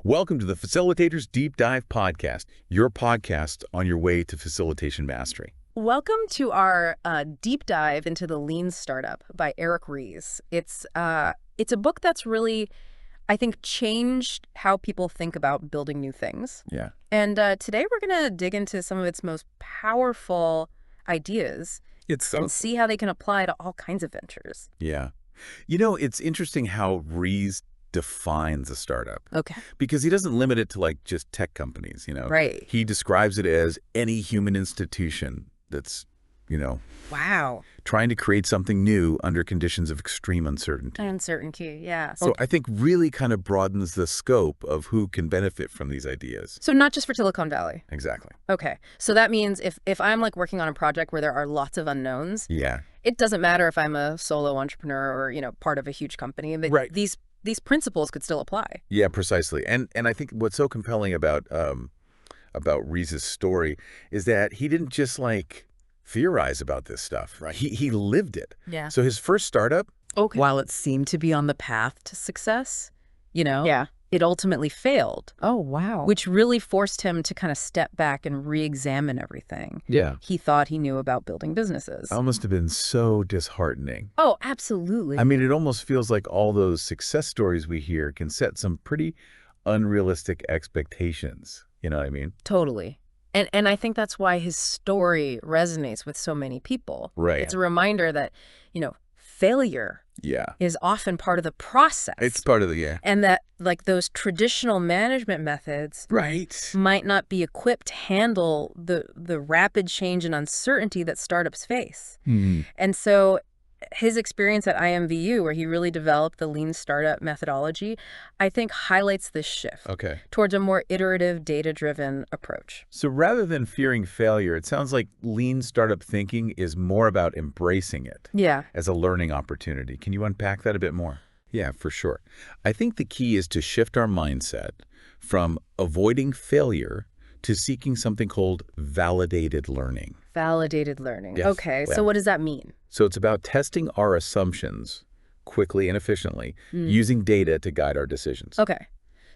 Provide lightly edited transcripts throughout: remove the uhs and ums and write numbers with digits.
Welcome to the Facilitators Deep Dive Podcast, your podcast on your way to facilitation mastery. Welcome to our deep dive into the Lean Startup by Eric Ries. It's a book that's really, I think, changed how people think about building new things. Yeah. And today we're going to dig into some of its most powerful ideas and see how they can apply to all kinds of ventures. Yeah. You know, it's interesting how Ries defines a startup. Okay. Because he doesn't limit it to like just tech companies, Right. He describes it as any human institution that's, Wow. trying to create something new under conditions of extreme uncertainty. Uncertainty, yeah. So I think really kind of broadens the scope of who can benefit from these ideas. So not just for Silicon Valley. Exactly. Okay. So that means if I'm like working on a project where there are lots of unknowns, Yeah. it doesn't matter if I'm a solo entrepreneur or, part of a huge company. Right. These principles could still apply. Yeah, precisely. And I think what's so compelling about Ries's story is that he didn't just like theorize about this stuff. Right. He lived it. Yeah. So his first startup, While it seemed to be on the path to success, Yeah. it ultimately failed, Oh, wow. which really forced him to kind of step back and re-examine everything he thought he knew about building businesses. that must have been so disheartening. Oh, absolutely. I mean, it almost feels like all those success stories we hear can set some pretty unrealistic expectations. You know what I mean? totally. And I think that's why his story resonates with so many people. Right. It's a reminder that, failure Yeah. is often part of the process. It's part of the, yeah. And that, like, those traditional management methods Right. might not be equipped to handle the rapid change and uncertainty that startups face. Hmm. And so his experience at IMVU, where he really developed the lean startup methodology, I think highlights this shift Okay. towards a more iterative, data-driven approach. So rather than fearing failure, it sounds like lean startup thinking is more about embracing it Yeah. as a learning opportunity. Can you unpack that a bit more? Yeah, for sure. I think the key is to shift our mindset from avoiding failure to seeking something called validated learning. Validated learning. Yes. Okay, Yeah. so what does that mean? So it's about testing our assumptions quickly and efficiently, using data to guide our decisions. Okay.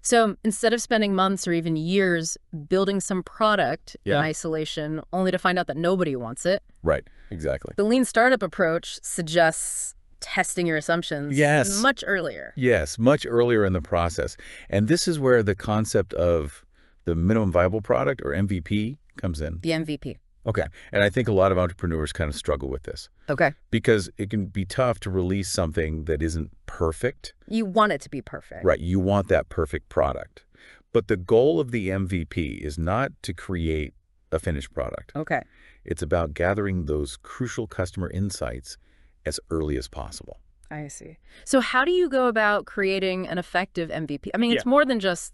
So instead of spending months or even years building some product Yeah. in isolation only to find out that nobody wants it, Right, exactly. the lean startup approach suggests testing your assumptions Yes. much earlier. Yes, much earlier in the process. And this is where the concept of the minimum viable product, or MVP, comes in. The MVP. Okay. And I think a lot of entrepreneurs kind of struggle with this Okay. because it can be tough to release something that isn't perfect. You want it to be perfect. Right. You want that perfect product. But the goal of the MVP is not to create a finished product. Okay. It's about gathering those crucial customer insights as early as possible. I see. So how do you go about creating an effective MVP? I mean, it's more than just,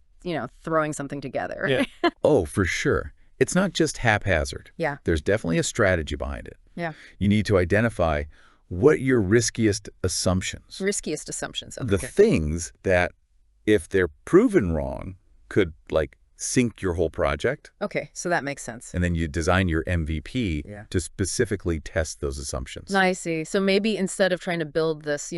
throwing something together. Oh, for sure. It's not just haphazard. Yeah. There's definitely a strategy behind it. Yeah. You need to identify what your riskiest assumptions, Riskiest assumptions. Okay. the things that, if they're proven wrong, could like sink your whole project. Okay, so that makes sense. And then you design your MVP Yeah. to specifically test those assumptions. I see. So maybe instead of trying to build this,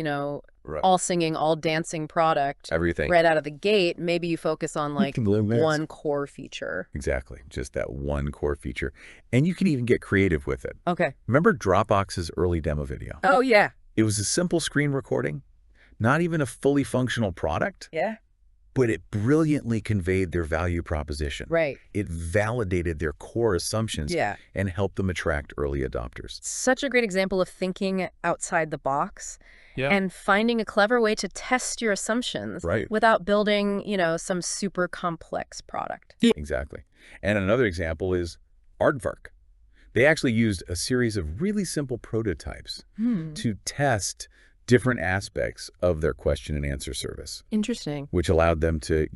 Right. all singing, all dancing product Everything. right out of the gate, maybe you focus on like can live this. one core feature. Exactly. Just that one core feature. And you can even get creative with it. Okay. Remember Dropbox's early demo video? Oh, yeah. It was a simple screen recording, not even a fully functional product, Yeah. but it brilliantly conveyed their value proposition. Right. It validated their core assumptions Yeah. and helped them attract early adopters. Such a great example of thinking outside the box Yeah. and finding a clever way to test your assumptions Right. without building, some super complex product. Exactly. And another example is Aardvark. They actually used a series of really simple prototypes to test different aspects of their question and answer service, Interesting. which allowed them to,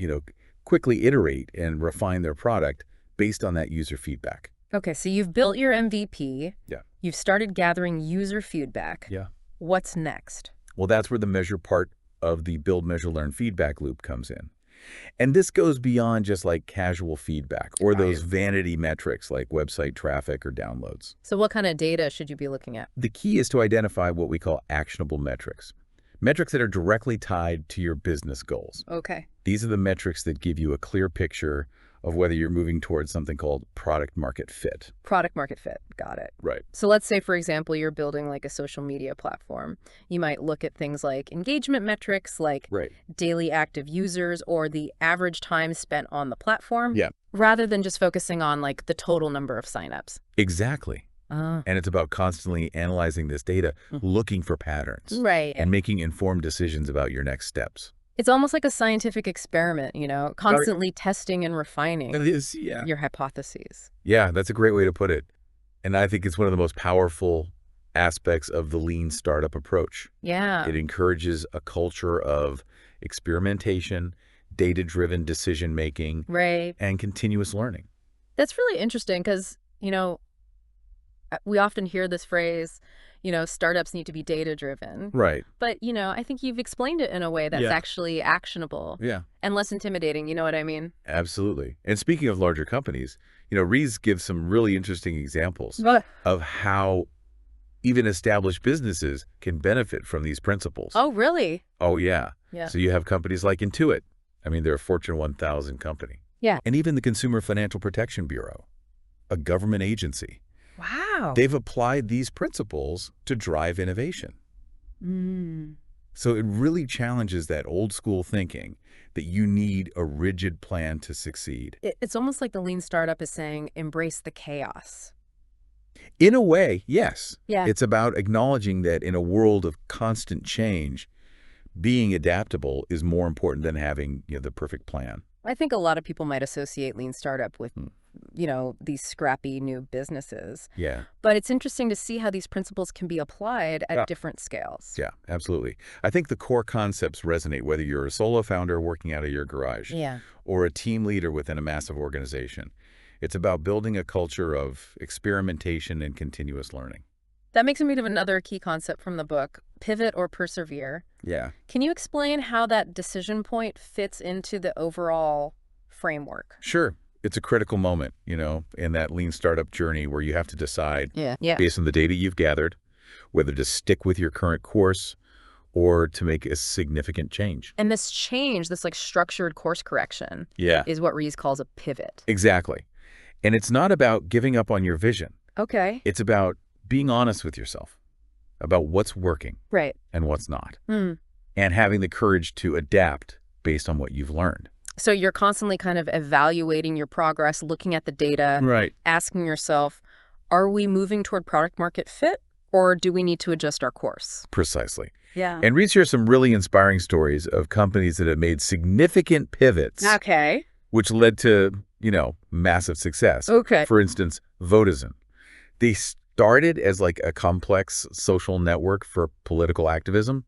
quickly iterate and refine their product based on that user feedback. Okay, so you've built your MVP. Yeah. You've started gathering user feedback. Yeah. What's next? Well, that's where the measure part of the build, measure, learn feedback loop comes in. And this goes beyond just like casual feedback or those vanity metrics like website traffic or downloads. So what kind of data should you be looking at? The key is to identify what we call actionable metrics. Metrics that are directly tied to your business goals. Okay. These are the metrics that give you a clear picture of whether you're moving towards something called product market fit. Product market fit. Got it. Right. So let's say, for example, you're building like a social media platform. You might look at things like engagement metrics, like Right. daily active users or the average time spent on the platform, Yeah. rather than just focusing on like the total number of signups. Exactly. And it's about constantly analyzing this data, looking for patterns, Right. and making informed decisions about your next steps. It's almost like a scientific experiment, constantly testing and refining It is, yeah. your hypotheses. Yeah, that's a great way to put it. And I think it's one of the most powerful aspects of the lean startup approach. Yeah. It encourages a culture of experimentation, data-driven decision-making, Right. and continuous learning. That's really interesting because, we often hear this phrase, startups need to be data-driven. Right. But, I think you've explained it in a way that's Yeah. actually actionable Yeah, and less intimidating. You know what I mean? absolutely. And speaking of larger companies, Rees gives some really interesting examples of how even established businesses can benefit from these principles. Oh, really? Oh, yeah. Yeah. So you have companies like Intuit. I mean, they're a Fortune 1000 company. Yeah. And even the Consumer Financial Protection Bureau, a government agency. Wow. They've applied these principles to drive innovation. So it really challenges that old school thinking that you need a rigid plan to succeed. It's almost like the lean startup is saying, embrace the chaos. In a way, yes. Yeah. It's about acknowledging that in a world of constant change, being adaptable is more important than having the perfect plan. I think a lot of people might associate lean startup with, these scrappy new businesses. Yeah. But it's interesting to see how these principles can be applied at different scales. Yeah, absolutely. I think the core concepts resonate whether you're a solo founder working out of your garage Yeah. or a team leader within a massive organization. It's about building a culture of experimentation and continuous learning. That makes me think of another key concept from the book, pivot or persevere. Yeah. Can you explain how that decision point fits into the overall framework? Sure. It's a critical moment, in that lean startup journey where you have to decide Yeah. based on the data you've gathered, whether to stick with your current course or to make a significant change. And this change, this like structured course correction, Yeah. is what Rees calls a pivot. Exactly. And it's not about giving up on your vision. Okay. It's about being honest with yourself about what's working Right. and what's not, and having the courage to adapt based on what you've learned. So you're constantly kind of evaluating your progress, looking at the data, Right. asking yourself, are we moving toward product market fit or do we need to adjust our course? Precisely. Yeah. And Rees shares some really inspiring stories of companies that have made significant pivots, Okay. which led to, massive success. Okay. For instance, Vodafone. They started as like a complex social network for political activism,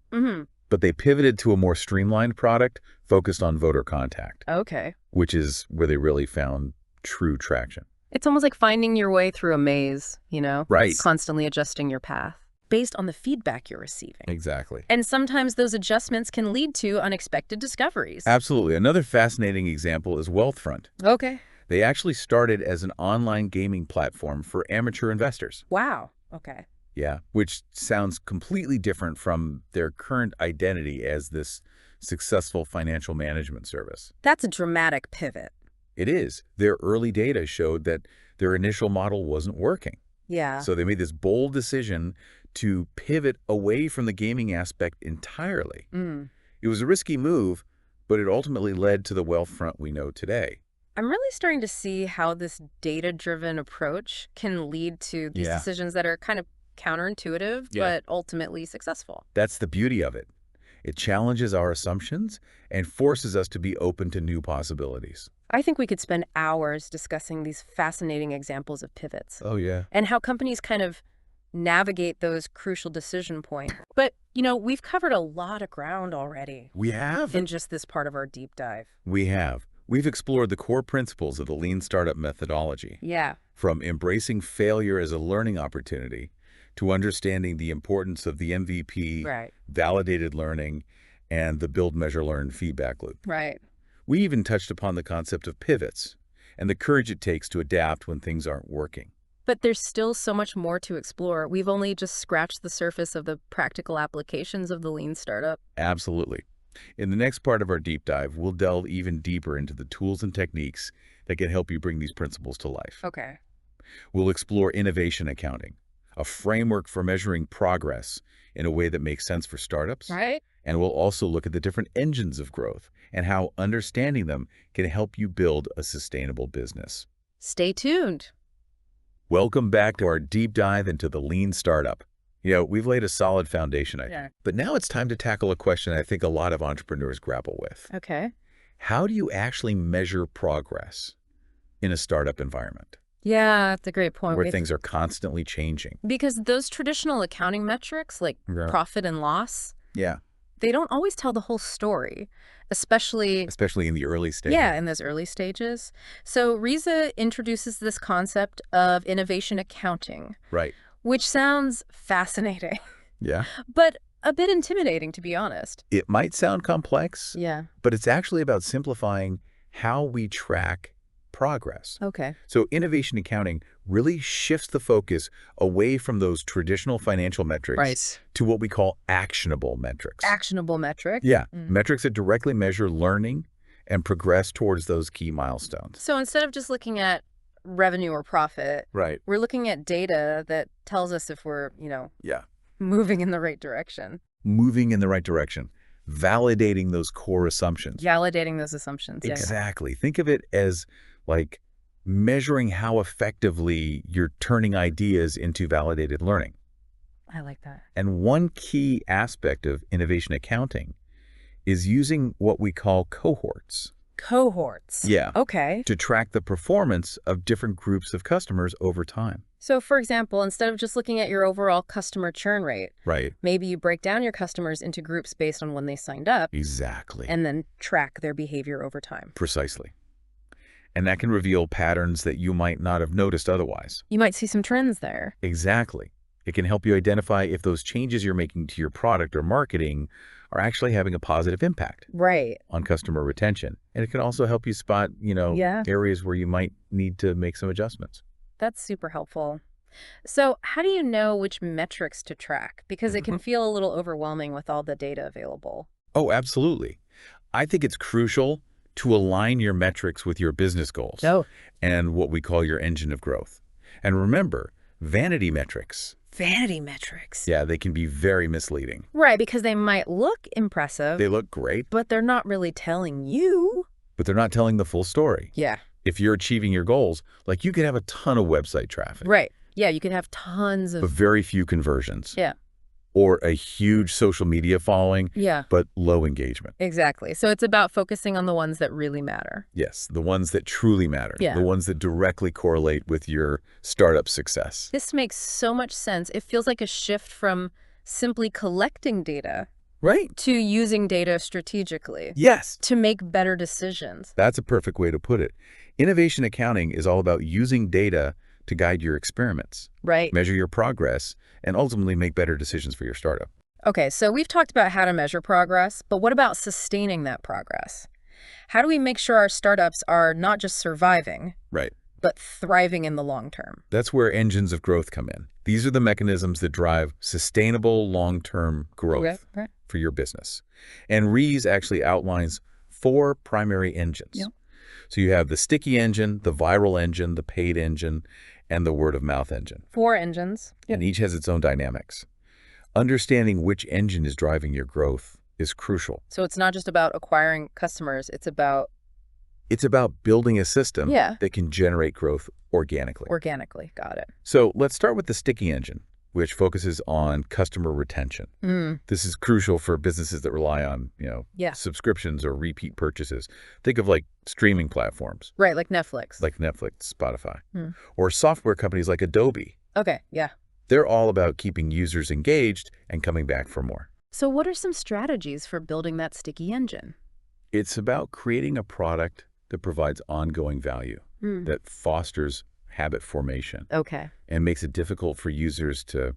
but they pivoted to a more streamlined product focused on voter contact, Okay. which is where they really found true traction. It's almost like finding your way through a maze, Right. constantly adjusting your path based on the feedback you're receiving. Exactly. And sometimes those adjustments can lead to unexpected discoveries. Absolutely. Another fascinating example is Wealthfront. Okay. They actually started as an online gaming platform for amateur investors. Wow. Okay. Yeah, which sounds completely different from their current identity as this successful financial management service. That's a dramatic pivot. It is. Their early data showed that their initial model wasn't working. Yeah. So they made this bold decision to pivot away from the gaming aspect entirely. It was a risky move, but it ultimately led to the Wealthfront we know today. I'm really starting to see how this data-driven approach can lead to these Yeah. decisions that are kind of counterintuitive, Yeah. but ultimately successful. That's the beauty of it. It challenges our assumptions and forces us to be open to new possibilities. I think we could spend hours discussing these fascinating examples of pivots Oh, yeah. and how companies kind of navigate those crucial decision points. But, we've covered a lot of ground already We have. in just this part of our deep dive. We have. We've explored the core principles of the lean startup methodology, Yeah. from embracing failure as a learning opportunity to understanding the importance of the MVP, Right. validated learning, and the build, measure, learn feedback loop. Right. We even touched upon the concept of pivots and the courage it takes to adapt when things aren't working. But there's still so much more to explore. We've only just scratched the surface of the practical applications of the lean startup. Absolutely. In the next part of our deep dive, we'll delve even deeper into the tools and techniques that can help you bring these principles to life. Okay. We'll explore innovation accounting, a framework for measuring progress in a way that makes sense for startups. Right. And we'll also look at the different engines of growth and how understanding them can help you build a sustainable business. Stay tuned. Welcome back to our deep dive into the lean startup. We've laid a solid foundation, I think. Yeah. But now it's time to tackle a question I think a lot of entrepreneurs grapple with. Okay. How do you actually measure progress in a startup environment Yeah, that's a great point. where things are constantly changing? Because those traditional accounting metrics, like Yeah. profit and loss, Yeah, they don't always tell the whole story, especially especially in the early stages. yeah, in those early stages. So Riza introduces this concept of innovation accounting, Right. which sounds fascinating, Yeah. but a bit intimidating, to be honest. It might sound complex, Yeah. but it's actually about simplifying how we track progress. Okay. So innovation accounting really shifts the focus away from those traditional financial metrics to what we call actionable metrics. Actionable metric. Yeah, metrics that directly measure learning and progress towards those key milestones. So instead of just looking at revenue or profit, Right. we're looking at data that tells us if we're, Yeah. moving in the right direction. Moving in the right direction, validating those core assumptions. Validating those assumptions. Yeah. Exactly. Think of it as like measuring how effectively you're turning ideas into validated learning. I like that. And one key aspect of innovation accounting is using what we call cohorts. Cohorts. Yeah. Okay. To track the performance of different groups of customers over time. So, for example, instead of just looking at your overall customer churn rate, Right. maybe you break down your customers into groups based on when they signed up Exactly. and then track their behavior over time. Precisely. And that can reveal patterns that you might not have noticed otherwise. You might see some trends there. Exactly. It can help you identify if those changes you're making to your product or marketing are actually having a positive impact Right. on customer retention. And it can also help you spot, Yeah. areas where you might need to make some adjustments. That's super helpful. So, how do you know which metrics to track? Because it can feel a little overwhelming with all the data available. Oh, absolutely. I think it's crucial to align your metrics with your business goals and what we call your engine of growth. And remember, vanity metrics, Vanity metrics. yeah, they can be very misleading. Right, because they might look impressive, They look great, but they're not really telling you. but they're not telling the full story. Yeah. If you're achieving your goals, like you could have a ton of website traffic, Right. Yeah, you could have tons but of... very few conversions. Yeah. Or a huge social media following, Yeah, but low engagement. exactly. So it's about focusing on the ones that really matter. Yes, the ones that truly matter, Yeah. the ones that directly correlate with your startup success. This makes so much sense. It feels like a shift from simply collecting data Right? to using data strategically Yes. to make better decisions. That's a perfect way to put it. Innovation accounting is all about using data to guide your experiments, Right. measure your progress, and ultimately make better decisions for your startup. Okay, so we've talked about how to measure progress, but what about sustaining that progress? How do we make sure our startups are not just surviving, Right. but thriving in the long term? That's where engines of growth come in. These are the mechanisms that drive sustainable long-term growth Okay. for your business. And Rees actually outlines 4 primary engines. Yep. So you have the sticky engine, the viral engine, the paid engine, and the word-of-mouth engine. 4 engines. And each has its own dynamics. Understanding which engine is driving your growth is crucial. So it's not just about acquiring customers, it's about It's about building a system Yeah. that can generate growth organically. organically. Got it. So let's start with the sticky engine, which focuses on customer retention. This is crucial for businesses that rely on, Yeah. subscriptions or repeat purchases. Think of like streaming platforms Right, like Netflix. like Netflix, Spotify, or software companies like Adobe. Okay, yeah. They're all about keeping users engaged and coming back for more. So what are some strategies for building that sticky engine? It's about creating a product that provides ongoing value, that fosters habit formation, Okay. and makes it difficult for users to,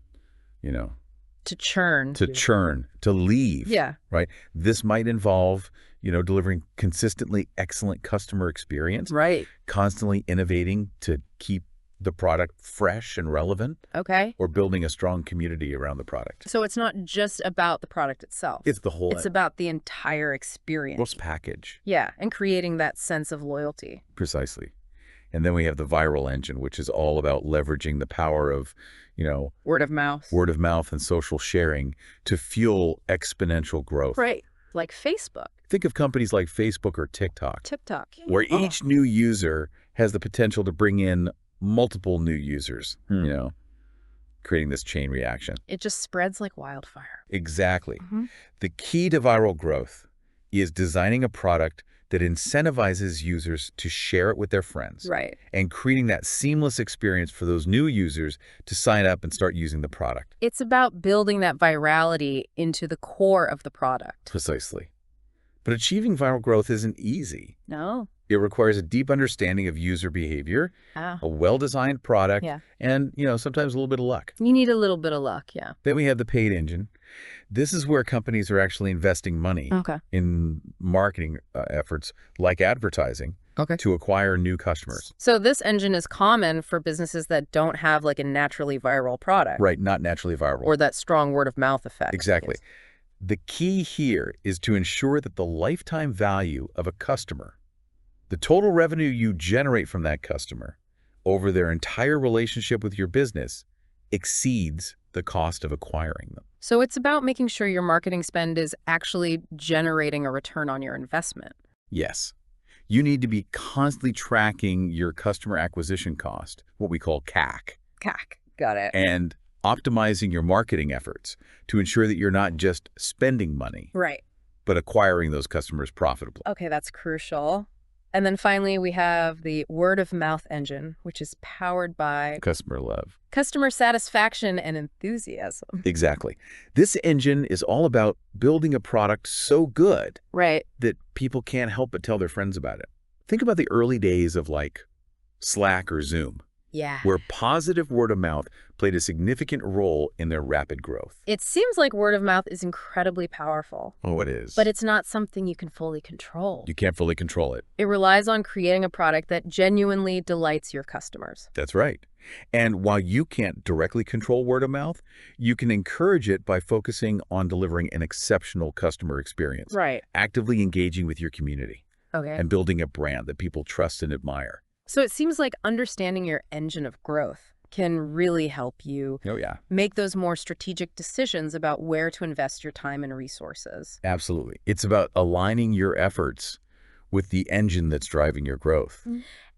To churn. churn, to leave. Yeah. Right? This might involve, delivering consistently excellent customer experience, Right. constantly innovating to keep the product fresh and relevant, Okay. or building a strong community around the product. So it's not just about the product itself. It's the whole It's about the entire experience. package. Yeah, and creating that sense of loyalty. Precisely. And then we have the viral engine, which is all about leveraging the power of, Word of mouth. word of mouth and social sharing to fuel exponential growth. Right. Like Facebook, Think of companies like Facebook or TikTok, TikTok. where each new user has the potential to bring in multiple new users, creating this chain reaction. It just spreads like wildfire. Exactly. Mm-hmm. The key to viral growth is designing a product that incentivizes users to share it with their friends. Right. And creating that seamless experience for those new users to sign up and start using the product. It's about building that virality into the core of the product. Precisely. But achieving viral growth isn't easy. No. It requires a deep understanding of user behavior, Ah. a well-designed product, Yeah. and, sometimes a little bit of luck. You need a little bit of luck, yeah. Then we have the paid engine. This is where companies are actually investing money Okay. in marketing efforts like advertising to acquire new customers. So this engine is common for businesses that don't have like a naturally viral product. Right, not naturally viral. Or that strong word of mouth effect. Exactly. The key here is to ensure that the lifetime value of a customer, the total revenue you generate from that customer over their entire relationship with your business, exceeds the cost of acquiring them. So it's about making sure your marketing spend is actually generating a return on your investment. Yes. You need to be constantly tracking your customer acquisition cost, what we call CAC, CAC. Got it. and optimizing your marketing efforts to ensure that you're not just spending money, Right. but acquiring those customers profitably. Okay, that's crucial. And then finally, we have the word of mouth engine, which is powered by Customer love. customer satisfaction and enthusiasm. Exactly. This engine is all about building a product so good Right. that people can't help but tell their friends about it. Think about the early days of like Slack or Zoom, Yeah. where positive word of mouth played a significant role in their rapid growth. It seems like word of mouth is incredibly powerful, Oh, it is. but it's not something you can fully control. You can't fully control it. It relies on creating a product that genuinely delights your customers. That's right. And while you can't directly control word of mouth, you can encourage it by focusing on delivering an exceptional customer experience, Right. actively engaging with your community, Okay. and building a brand that people trust and admire. So it seems like understanding your engine of growth can really help you Oh, yeah. make those more strategic decisions about where to invest your time and resources. Absolutely. It's about aligning your efforts with the engine that's driving your growth.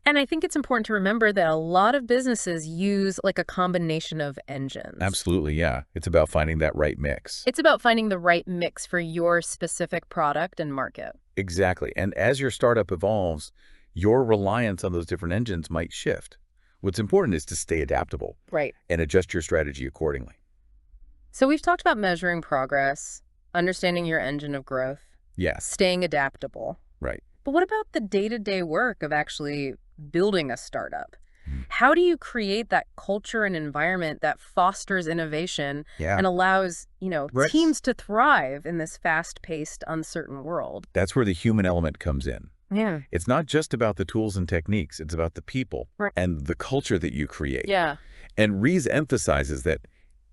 And I think it's important to remember that a lot of businesses use like a combination of engines. Absolutely, yeah. It's about finding that right mix. It's about finding the right mix for your specific product and market. Exactly. And as your startup evolves, your reliance on those different engines might shift. What's important is to stay adaptable Right. and adjust your strategy accordingly. So we've talked about measuring progress, understanding your engine of growth, Yes, staying adaptable. right. But what about the day-to-day work of actually building a startup? Hmm. How do you create that culture and environment that fosters innovation Yeah. and allows, Right. teams to thrive in this fast-paced, uncertain world? That's where the human element comes in. Yeah. It's not just about the tools and techniques. It's about the people Right. and the culture that you create. Yeah. And Rees emphasizes that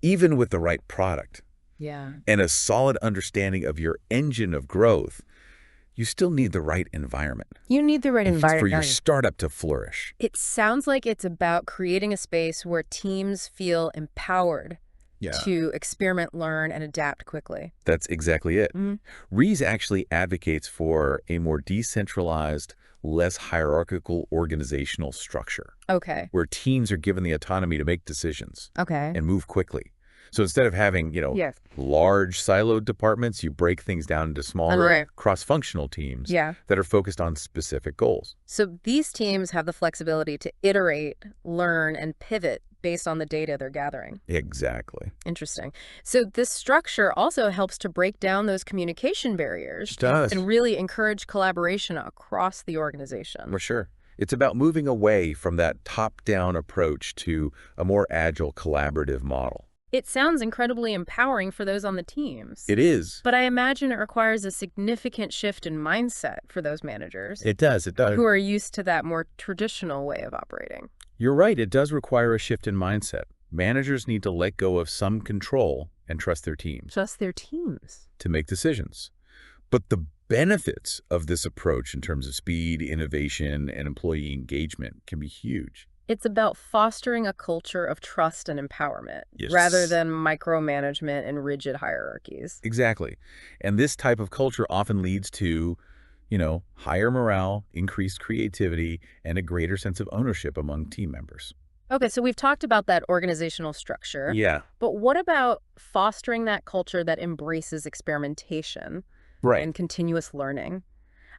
even with the right product Yeah. and a solid understanding of your engine of growth, you still need the right environment You need the right for environment. your startup to flourish. It sounds like it's about creating a space where teams feel empowered Yeah, to experiment, learn, and adapt quickly. that's exactly it. Mhm. Rees actually advocates for a more decentralized, less hierarchical organizational structure Okay. where teams are given the autonomy to make decisions Okay. and move quickly. So instead of having, Yes. large siloed departments, you break things down into smaller Right. cross-functional teams Yeah. that are focused on specific goals. So these teams have the flexibility to iterate, learn, and pivot based on the data they're gathering. Exactly. Interesting. So this structure also helps to break down those communication barriers It does. and really encourage collaboration across the organization. For sure. It's about moving away from that top-down approach to a more agile, collaborative model. It sounds incredibly empowering for those on the teams. It is. But I imagine it requires a significant shift in mindset for those managers It does. It does. who are used to that more traditional way of operating. You're right, it does require a shift in mindset. Managers need to let go of some control and trust their teams Just their teams. to make decisions. But the benefits of this approach in terms of speed, innovation, and employee engagement can be huge. It's about fostering a culture of trust and empowerment Yes. rather than micromanagement and rigid hierarchies. Exactly. And this type of culture often leads to, higher morale, increased creativity, and a greater sense of ownership among team members. Okay, so we've talked about that organizational structure, Yeah. but what about fostering that culture that embraces experimentation Right. and continuous learning?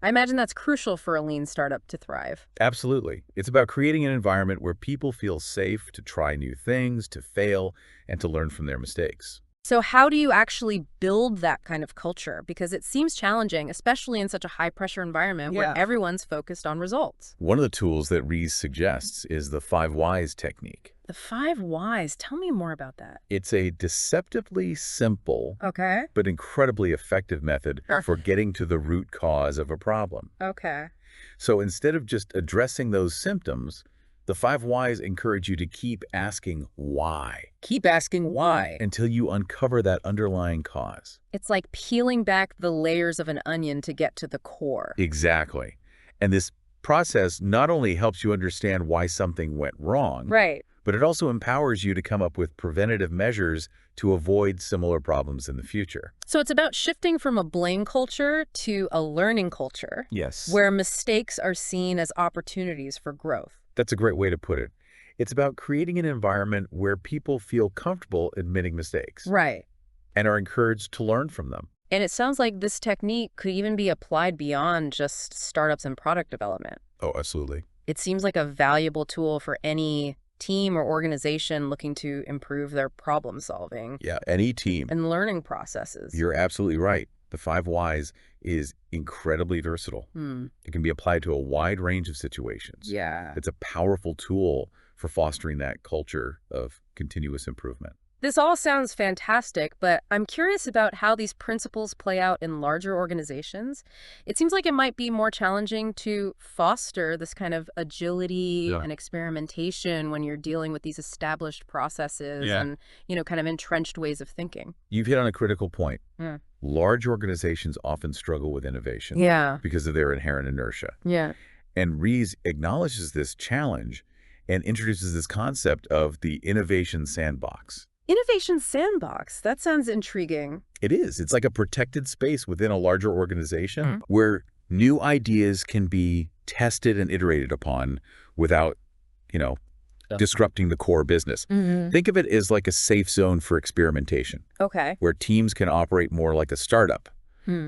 I imagine that's crucial for a lean startup to thrive. Absolutely. It's about creating an environment where people feel safe to try new things, to fail, and to learn from their mistakes. So how do you actually build that kind of culture? Because it seems challenging, especially in such a high-pressure environment where everyone's focused on results. One of the tools that Rees suggests is the 5 whys technique. The 5 whys. Tell me more about that. It's a deceptively simple Okay. but incredibly effective method for getting to the root cause of a problem. Okay. So instead of just addressing those symptoms, the 5 whys encourage you to keep asking why Keep asking why. until you uncover that underlying cause. It's like peeling back the layers of an onion to get to the core. Exactly. And this process not only helps you understand why something went wrong, Right. but it also empowers you to come up with preventative measures to avoid similar problems in the future. So it's about shifting from a blame culture to a learning culture Yes. where mistakes are seen as opportunities for growth. That's a great way to put it. It's about creating an environment where people feel comfortable admitting mistakes Right. and are encouraged to learn from them. And it sounds like this technique could even be applied beyond just startups and product development. Oh, absolutely. It seems like a valuable tool for any team or organization looking to improve their problem solving Yeah, any team. and learning processes. You're absolutely right. The 5 whys is incredibly versatile. It can be applied to a wide range of situations. Yeah. It's a powerful tool for fostering that culture of continuous improvement. This all sounds fantastic, but I'm curious about how these principles play out in larger organizations. It seems like it might be more challenging to foster this kind of agility and experimentation when you're dealing with these established processes and, kind of entrenched ways of thinking. You've hit on a critical point. Yeah. Large organizations often struggle with innovation because of their inherent inertia. Yeah. And Rees acknowledges this challenge and introduces this concept of the innovation sandbox. Innovation sandbox. That sounds intriguing. It is. It's like a protected space within a larger organization where new ideas can be tested and iterated upon without, disrupting the core business. Think of it as like a safe zone for experimentation, Okay. where teams can operate more like a startup,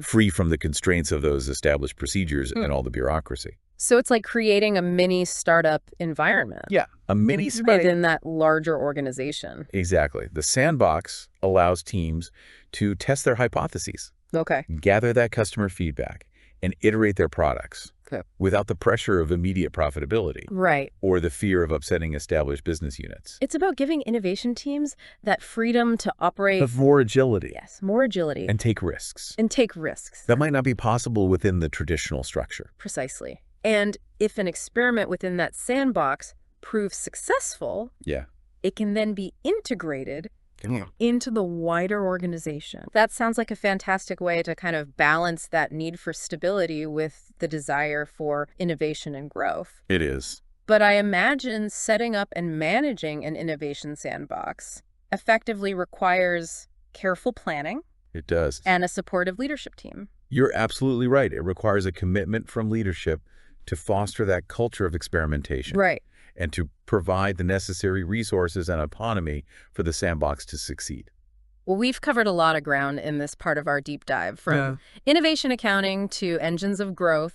free from the constraints of those established procedures and all the bureaucracy. So it's like creating a mini startup environment. Yeah, a mini Within that larger organization. Exactly. The sandbox allows teams to test their hypotheses, Okay. gather that customer feedback, and iterate their products without the pressure of immediate profitability Right. or the fear of upsetting established business units. It's about giving innovation teams that freedom to operate. Of more agility. Yes, more agility. And take risks. And take risks. That might not be possible within the traditional structure. Precisely. And if an experiment within that sandbox proves successful, it can then be integrated into the wider organization. That sounds like a fantastic way to kind of balance that need for stability with the desire for innovation and growth. It is. But I imagine setting up and managing an innovation sandbox effectively requires careful planning. It does. And a supportive leadership team. You're absolutely right. It requires a commitment from leadership to foster that culture of experimentation. Right. And to provide the necessary resources and autonomy for the sandbox to succeed. Well, we've covered a lot of ground in this part of our deep dive, from innovation accounting to engines of growth,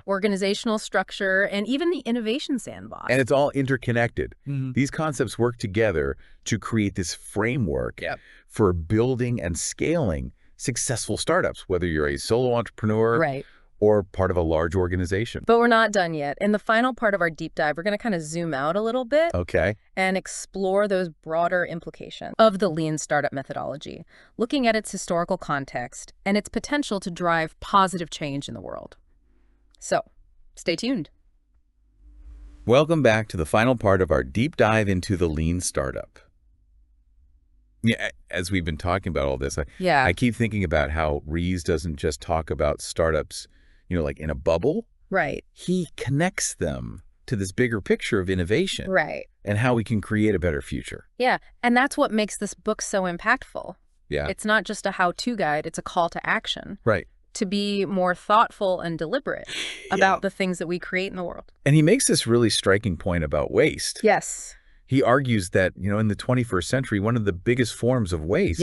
organizational structure, and even the innovation sandbox. And it's all interconnected. These concepts work together to create this framework for building and scaling successful startups, whether you're a solo entrepreneur or part of a large organization. But we're not done yet. In the final part of our deep dive, we're going to kind of zoom out a little bit and explore those broader implications of the lean startup methodology, looking at its historical context and its potential to drive positive change in the world. So, stay tuned. Welcome back to the final part of our deep dive into the lean startup. Yeah, as we've been talking about all this, I keep thinking about how Rees doesn't just talk about startups, like in a bubble. Right. He connects them to this bigger picture of innovation. Right. And how we can create a better future. Yeah, and that's what makes this book so impactful. Yeah. It's not just a how-to guide, it's a call to action. Right. To be more thoughtful and deliberate about the things that we create in the world. And he makes this really striking point about waste. Yes. He argues that, in the 21st century, one of the biggest forms of waste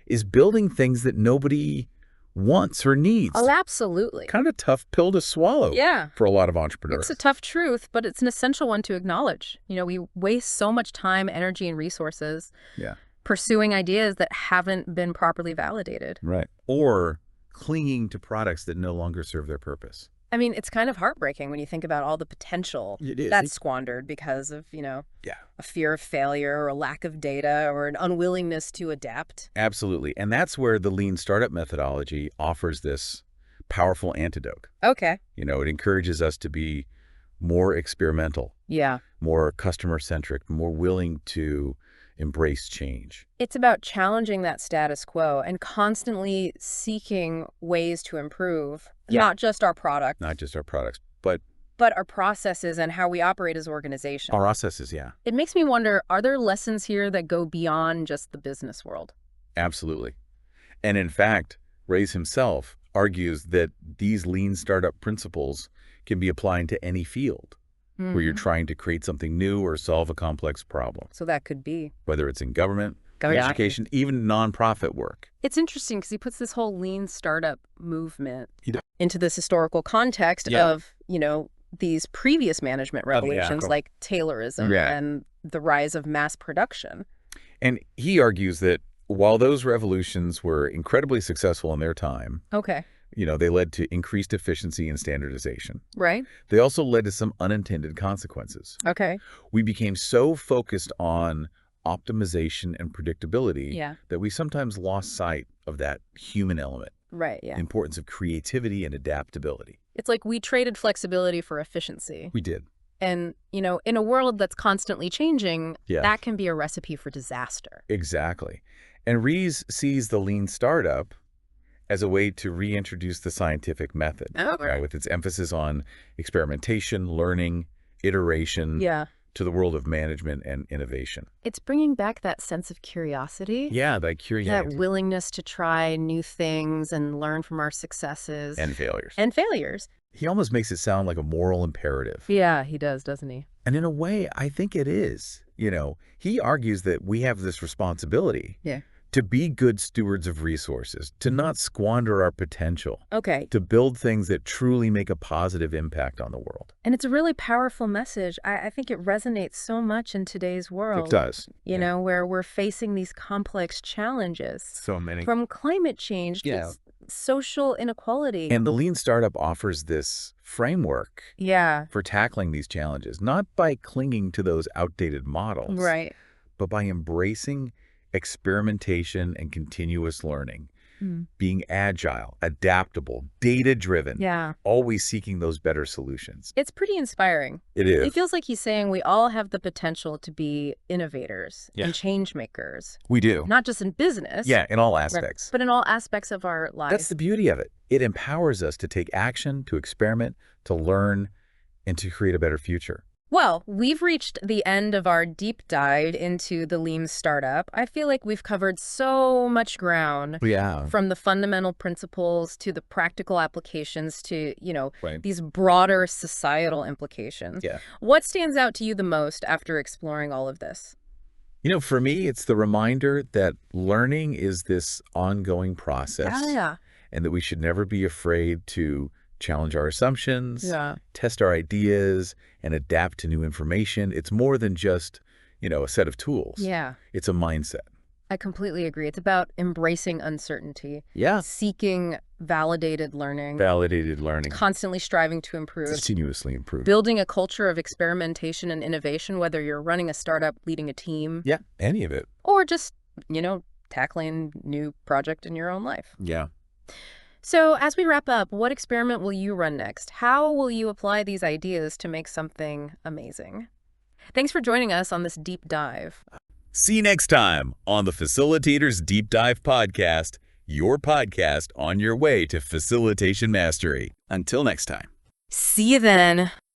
is building things that nobody wants or needs. Oh, absolutely. Kind of a tough pill to swallow for a lot of entrepreneurs. It's a tough truth, but it's an essential one to acknowledge. We waste so much time, energy, and resources pursuing ideas that haven't been properly validated. Right. Or clinging to products that no longer serve their purpose. I mean, it's kind of heartbreaking when you think about all the potential that's squandered because of, a fear of failure or a lack of data or an unwillingness to adapt. Absolutely. And that's where the lean startup methodology offers this powerful antidote. Okay. It encourages us to be more experimental, more customer-centric, more willing to embrace change. It's about challenging that status quo and constantly seeking ways to improve, not just our product. Not just our products, but our processes and how we operate as organizations. Our processes, It makes me wonder, are there lessons here that go beyond just the business world? Absolutely. And in fact, Rees himself argues that these lean startup principles can be applied to any field. Where you're trying to create something new or solve a complex problem. So that could be. Whether it's in government, education, even nonprofit work. It's interesting because he puts this whole lean startup movement into this historical context of, these previous management revolutions like Taylorism and the rise of mass production. And he argues that while those revolutions were incredibly successful in their time, they led to increased efficiency and standardization. Right. They also led to some unintended consequences. Okay. We became so focused on optimization and predictability that we sometimes lost sight of that human element. Right, yeah. The importance of creativity and adaptability. It's like we traded flexibility for efficiency. We did. And, in a world that's constantly changing, that can be a recipe for disaster. Exactly. And Rees sees the lean startup as a way to reintroduce the scientific method, with its emphasis on experimentation, learning, iteration, to the world of management and innovation. It's bringing back that sense of curiosity. Yeah, that curiosity. That willingness to try new things and learn from our successes. And failures. And failures. He almost makes it sound like a moral imperative. Yeah, he does, doesn't he? And in a way, I think it is. He argues that we have this responsibility to be good stewards of resources, to not squander our potential, to build things that truly make a positive impact on the world. And it's a really powerful message. I think it resonates so much in today's world. It does. You know, where we're facing these complex challenges. So many. From climate change to social inequality. And the lean startup offers this framework for tackling these challenges, not by clinging to those outdated models, but by embracing experimentation and continuous learning, being agile, adaptable, data-driven, always seeking those better solutions. It's pretty inspiring. It is. It feels like he's saying we all have the potential to be innovators and change makers. We do. Not just in business. Yeah, in all aspects. But in all aspects of our lives. That's the beauty of it. It empowers us to take action, to experiment, to learn, and to create a better future. Well, we've reached the end of our deep dive into the lean startup. I feel like we've covered so much ground. From the fundamental principles to the practical applications to, these broader societal implications. What stands out to you the most after exploring all of this? For me, it's the reminder that learning is this ongoing process. And that we should never be afraid to challenge our assumptions, test our ideas, and adapt to new information. It's more than just, a set of tools. It's a mindset. I completely agree. It's about embracing uncertainty. Seeking validated learning. Constantly striving to improve. Continuously improve. Building a culture of experimentation and innovation, whether you're running a startup, leading a team. Any of it. Or just, tackling a new project in your own life. So as we wrap up, what experiment will you run next? How will you apply these ideas to make something amazing? Thanks for joining us on this deep dive. See you next time on the Facilitators Deep Dive Podcast, your podcast on your way to facilitation mastery. Until next time. See you then.